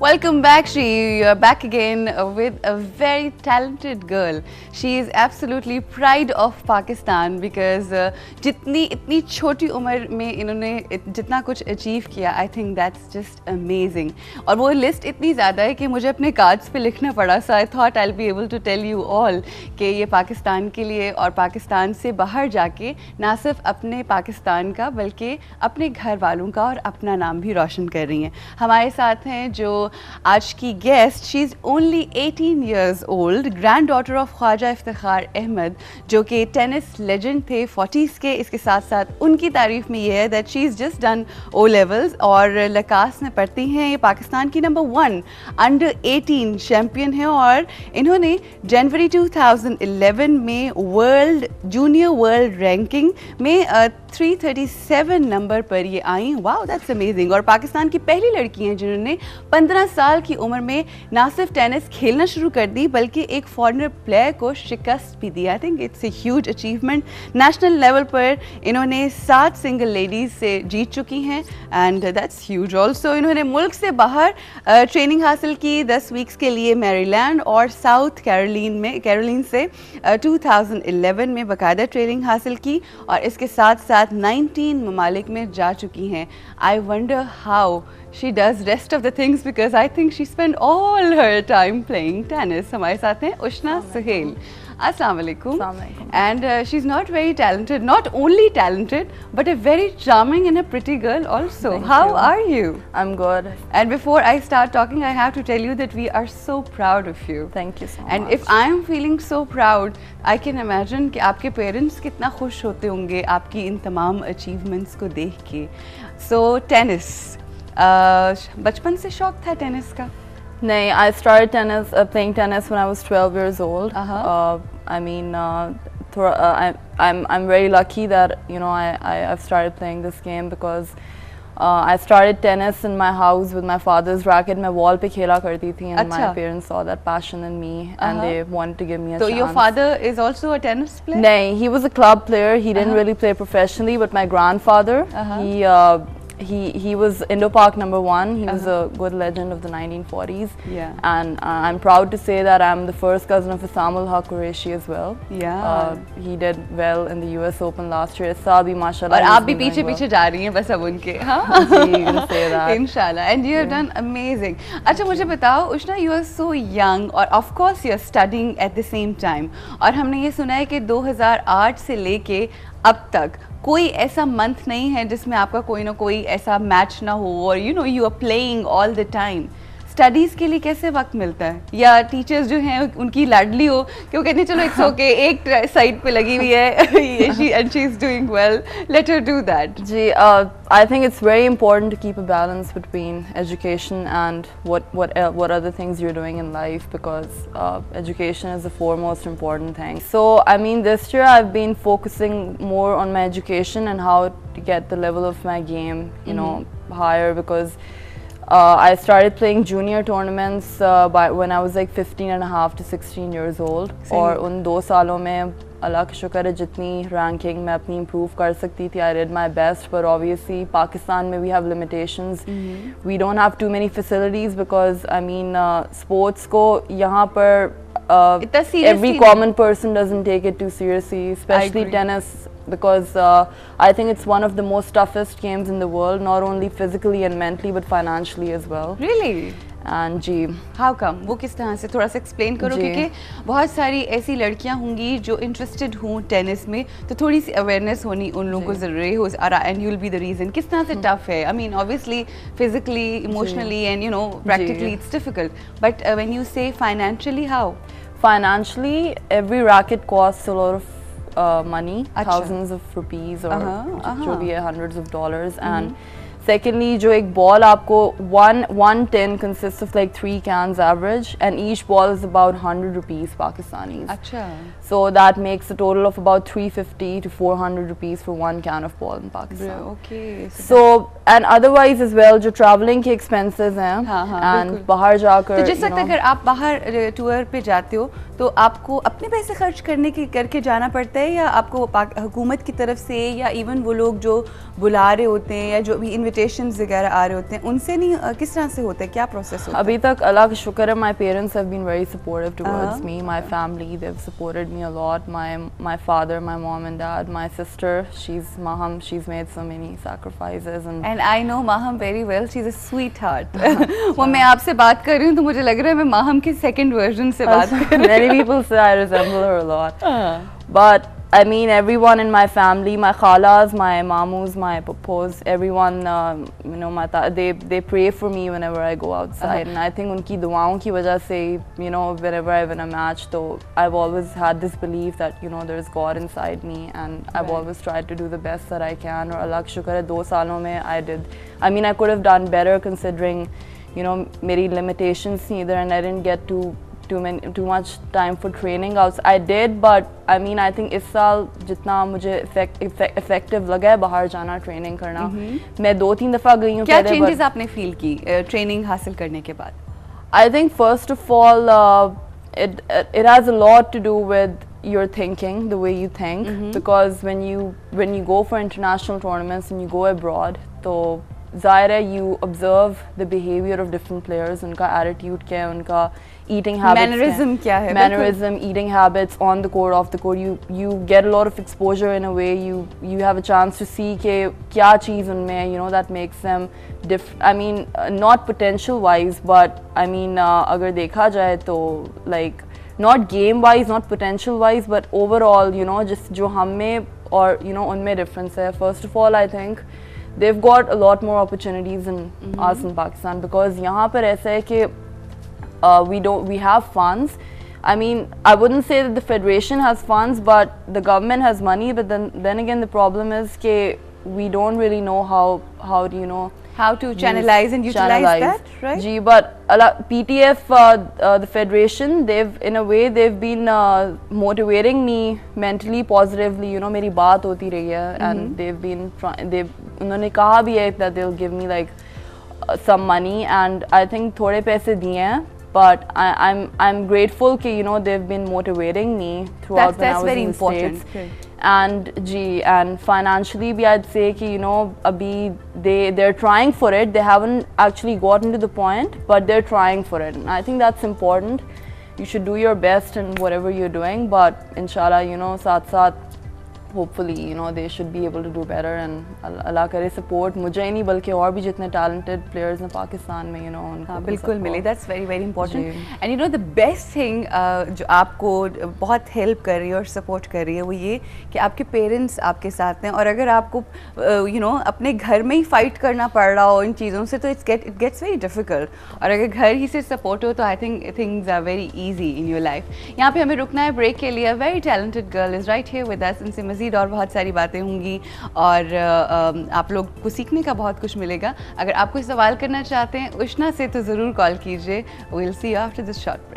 Welcome back, Shri. You're back again with a very talented girl. She is absolutely pride of Pakistan because जितनी इतनी छोटी उम्र में इन्होंने जितना कुछ अचीव किया, I think that's just amazing. और वो लिस्ट इतनी ज़्यादा है कि मुझे अपने कार्ड्स पे लिखना पड़ा. So I thought I'll be able to tell you all कि ये पाकिस्तान के लिए और पाकिस्तान से बाहर जाके ना सिर्फ अपने पाकिस्तान का बल्कि अपने घर वालों का और अपना नाम भी रोशन कर रही हैं. हमारे साथ हैं जो आज की guest. She is only 18 years old, granddaughter of Khwaja Iftikhar Ahmed जो कि टेनिस लेजेंड थे 40s के. इसके साथ साथ उनकी तारीफ में ये है that she is just done O levels और लकास में पढ़ती हैं. ये पाकिस्तान की नंबर 1 अंडर 18 चैम्पियन है और इन्होंने जनवरी 2011 में जूनियर वर्ल्ड रैंकिंग में 337 नंबर पर ये आई. Wow, that's amazing. और पाकिस्तान की पहली लड़की हैं जिन्होंने 15 साल की उम्र में ना सिर्फ टेनिस खेलना शुरू कर दी बल्कि एक फॉरेनर प्लेयर को शिकस्त भी दी. I think it's a huge achievement. National level पर इन्होंने 7 सिंगल लेडीज से जीत चुकी हैं एंड दैट्स ह्यूज. ऑल्सो इन्होंने मुल्क से बाहर ट्रेनिंग हासिल की 10 वीक्स के लिए मैरीलैंड और साउथ कैरोलिन से 2011 में बाकायदा ट्रेनिंग हासिल की और इसके साथ साथ 19 ममालिक में जा चुकी हैं. I wonder how she does rest of the things because I think she spent all her time playing tennis. हमारे साथ हैं उशना Sohail. Assalamu alaikum. And she's not very talented, not only talented, but a very charming and a pretty girl also. How are you? I'm good. And before I start talking, I have to tell you that we are so proud of you. Thank you so much. And if I am feeling so proud, I can imagine कि आपके parents कितना खुश होते होंगे आपकी इन तमाम achievements को देख के. So tennis. बचपन से शौक था टेनिस का? नहीं, I started playing tennis when I was 12 years old. I mean, I'm very lucky that I've started playing this game because I started tennis in my house with my father's racket. मैं wall पे खेला करती थी and my parents saw that passion in me and they wanted to give me a chance. So your father is also a tennis player? नहीं, he was a club player. He didn't really play professionally, but my grandfather, he was Indo-Pak number 1. He was a good legend of the 1940s. Yeah. And I'm proud to say that I'm the first cousin of Shamal al Qureshi as well. Yeah. He did well in the US Open last year. Issa bhi mashallah. और आप भी पीछे जा रही हैं बस अब उनके. हाँ. You can say that. Inshallah. And you have done amazing. अच्छा मुझे बताओ उष्णा, you are so young और of course you are studying at the same time. और हमने ये सुना है कि 2008 से लेके अब तक कोई ऐसा मंथ नहीं है जिसमें आपका कोई ना कोई ऐसा मैच ना हो और you are playing all the time. Studies के लिए कैसे वक्त मिलता है? या टीचर्स जो हैं उनकी लाडली हो कि वो कहते हैं चलो इट्स ओके, एक साइड पे लगी हुई है she is doing well, let her do that. जी, I think it's very important to keep a balance between education and what other things you're doing in life because education is the foremost important thing. So I mean this year I've been focusing more on my education and how to get the level of my game higher because I started playing junior tournaments when I was like 15 and a half to 16 years old. और उन 2 सालों में अल्लाह का शुक्र है जितनी ranking मैं अपनी इम्प्रूव कर सकती थी I did my best. But obviously Pakistan में we have limitations. We don't have too many facilities because I mean sports को यहाँ पर every common person doesn't take it too seriously, especially tennis. Because I think it's one of the most toughest games in the world, not only physically and mentally but financially as well. Really? And ji, how come? वो किस तरह से थोड़ा सा explain करो क्योंकि बहुत सारी ऐसी लड़कियां होंगी जो इंटरेस्टेड हों टेनिस में तो थोड़ी सी अवेयरनेस होनी उन लोगों को ज़रूरी हो and you will be the reason. किस तरह से टफ है? I mean obviously physically, emotionally and practically it's difficult but when you say financially how? Financially, every racket costs a lot of money, thousands of rupees or जो भी है hundreds of dollars. And secondly, जो एक ball आपको one tin consists of like 3 cans average and each ball is about 100 rupees Pakistanis. अच्छा. So that makes a total of about 350 to 400 rupees for 1 can of ball in Pakistan. Okay. So and otherwise as well जो traveling के expenses हैं and बाहर जाकर तो जिस वक्त अगर आप बाहर टूर पे जाते हो तो तो आपको अपने पैसे खर्च करके जाना पड़ता है, या आपको हुकूमत की तरफ से, या इवन वो लोग जो बुला रहे होते हैं या जो भी इन्विटेशंस वगैरह आ रहे होते हैं उनसे नहीं, किस तरह से होता है, क्या प्रोसेस होता है? अभी तक अल्लाह का शुक्र है, my parents have been very supportive towards me, my family they have supported me a lot, my father, my mom and dad, my sister, she is Maham, she's made so many sacrifices and I know Maham very well, she's a sweetheart. वो मैं आपसे बात कर रही हूँ तो मुझे लग रहा है मैं माहम के सेकंड वर्जन से बात कर रही हूँ. Many people say I resemble her a lot. But I mean, everyone in my family, my khalas, my mamus, my papos, everyone, you know, they pray for me whenever I go outside. And I think unki duaon ki wajah se, you know, whenever I win a match, so I've always had this belief that, you know, there's God inside me, and I've always tried to do the best that I can. Or Allah ka shukar hai, 2 saalon mein I did. I mean, I could have done better considering, you know, meri limitations thi idhar, and I didn't get too much time for training outs. I did, but I mean, I think इस साल जितना मुझे effective लगा है बाहर जाना training करना, मैं 2-3 दफ़ा गई हूँ. क्या चेंजेस आपने फील की ट्रेनिंग हासिल करने के बाद? I think first of all, it has a lot to do with your thinking, the way you think, because when you go for international tournaments and you go abroad, तो ज़ाहिर है you observe the behavior of different players, उनका attitude क्या है, उनका eating habits, mannerism क्या है, mannerism, eating habits on the court, off the court. You get a lot of exposure in a way. You have a chance to see कि क्या चीज़ उनमें है, you know, that makes them I mean, not potential wise, but I mean, अगर देखा जाए तो like not game wise, not potential wise, but overall, you know, just जो हम में और you know उनमें difference है. First of all, I think they've got a lot more opportunities than us in Pakistan, because यहाँ पर ऐसा है कि we have funds. I mean, I wouldn't say that the federation has funds, but the government has money. But then again, the problem is that we don't really know how do you know how to channelize and utilize that, right? Gee, but PTF, the federation, they've been motivating me mentally, positively. You know, मेरी बात होती रही है, and उन्होंने कहा भी है that they'll give me like some money, and I think थोड़े पैसे दिए हैं. But I'm grateful कि you know they've been motivating me throughout when I was in the States. Okay. And financially भी I'd say कि you know अभी they're trying for it. They haven't actually gotten to the point, but they're trying for it. And I think that's important. You should do your best in whatever you're doing, but inshallah, you know, साथ hopefully, you know, they should be able to do better, and Allah करे support मुझे ही नहीं बल्कि और भी जितने talented players हैं पाकिस्तान में, you know, उनको बिल्कुल मिले. That's very very important. And you know the best thing जो आपको बहुत help कर रही है और support कर रही है वो ये कि आपके parents आपके साथ हैं, और अगर आपको you know अपने घर में ही fight करना पड़ रहा हो इन चीज़ों से तो it gets very difficult. और अगर घर ही से support हो तो I think things are very easy in your life. यहाँ पे हमें रुकना है break के लिए. A very talented girl is right here with us. इनसे और बहुत सारी बातें होंगी और आप लोग को सीखने का बहुत कुछ मिलेगा. अगर आप कोई सवाल करना चाहते हैं उष्णा से तो ज़रूर कॉल कीजिए. We'll see you after this short.